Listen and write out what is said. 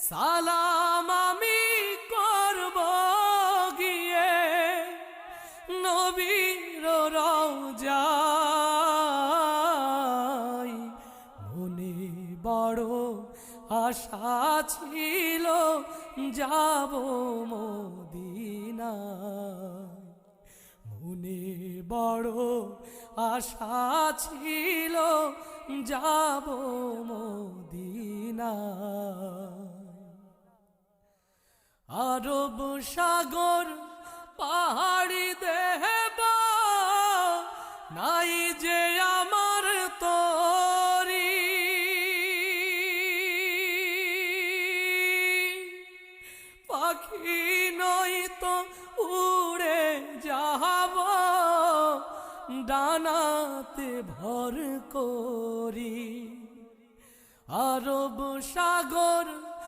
সালাম আমি করব গিয়ে নবীর রওজায়। মনে বড় আশা ছিল যাব মদিনায়। মনে বড় আশা ছিল যাব মদিনায়। আরব সাগর পাহাড়ি দেব নাই যে আমার তরি। পাখি নই তো উড়ে যাব ডানাতে ভর করি। আরব সাগর